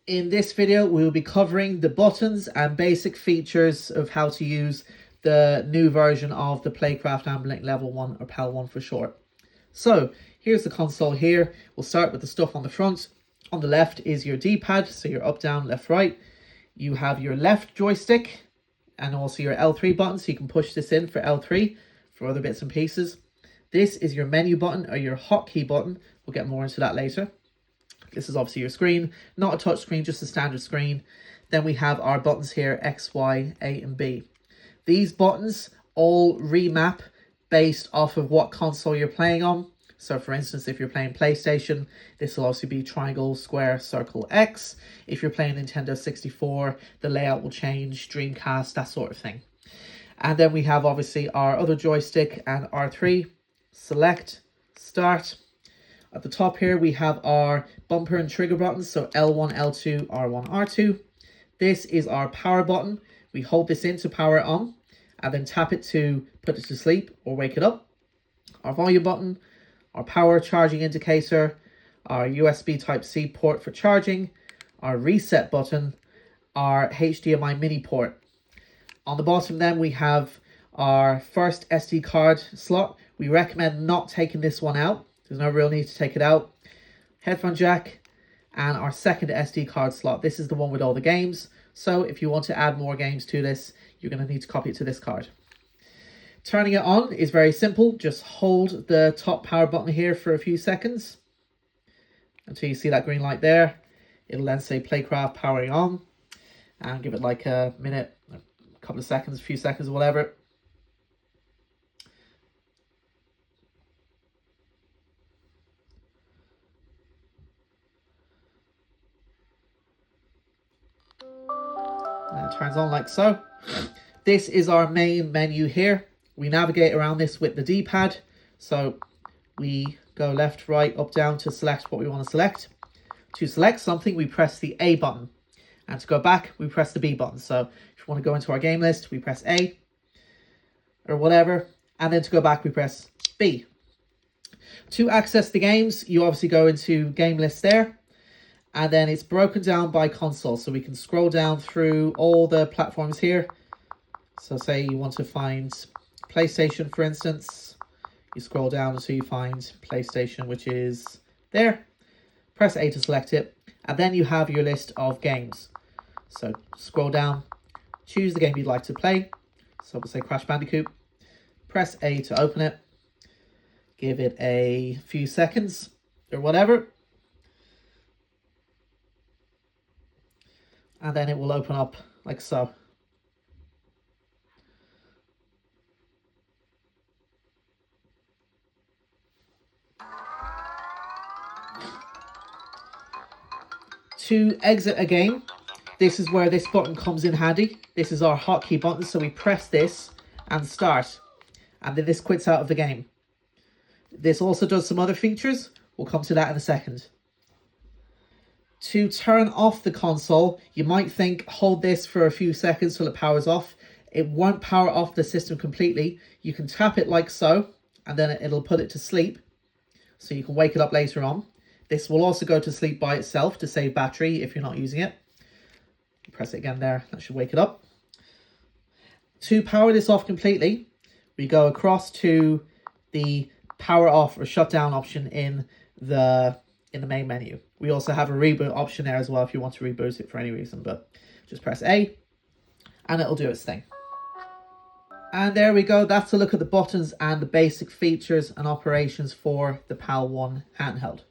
In this video, we will be covering the buttons and basic features of how to use the new version of the Playcraft AmberLink Level 1, or PAL 1 for short. So here's the console here. We'll start with the stuff on the front. On the left is your D-pad, so your up, down, left, right. You have your left joystick and also your L3 button, so you can push this in for L3 for other bits and pieces. This is your menu button or your hotkey button. We'll get more into that later. This is obviously your screen, not a touch screen, just a standard screen. Then we have our buttons here, X, Y, A, and B. These buttons all remap based off of what console you're playing on. So for instance, if you're playing PlayStation, this will also be triangle, square, circle, X. If you're playing Nintendo 64, the layout will change, Dreamcast, that sort of thing. And then we have obviously our other joystick and R3, select, start. At the top here, we have our bumper and trigger buttons, so L1, L2, R1, R2. This is our power button. We hold this in to power it on, and then tap it to put it to sleep or wake it up. Our volume button, our power charging indicator, our USB Type-C port for charging, our reset button, our HDMI mini port. On the bottom then, we have our first SD card slot. We recommend not taking this one out. There's no real need to take it out. Headphone jack and our second SD card slot. This is the one with all the games. So if you want to add more games to this, you're going to need to copy it to this card. Turning it on is very simple. Just hold the top power button here for a few seconds until you see that green light there. It'll then say Playcraft powering on, and give it like a minute, a couple of seconds, a few seconds, or whatever. And it turns on like so. This is our main menu here. We navigate around this with the D-pad. So we go left, right, up, down to select what we want to select. To select something, we press the A button. And to go back, we press the B button. So if you want to go into our game list, we press A or whatever. And then to go back, we press B. To access the games, you obviously go into game list there. And then it's broken down by console. So we can scroll down through all the platforms here. So say you want to find PlayStation, for instance. You scroll down until you find PlayStation, which is there. Press A to select it. And then you have your list of games. So scroll down, choose the game you'd like to play. So we'll say Crash Bandicoot. Press A to open it. Give it a few seconds or whatever. And then it will open up like so. To exit a game, this is where this button comes in handy. This is our hotkey button, so we press this and start. And then this quits out of the game. This also does some other features. We'll come to that in a second. To turn off the console, you might think hold this for a few seconds till it powers off. It won't power off the system completely. You can tap it like so, and then it'll put it to sleep. So you can wake it up later on. This will also go to sleep by itself to save battery if you're not using it. Press it again there, that should wake it up. To power this off completely, we go across to the power off or shut down option in the main menu. We also have a reboot option there as well if you want to reboot it for any reason, but just press A and it'll do its thing. And there we go. That's a look at the buttons and the basic features and operations for the PAL 1 handheld.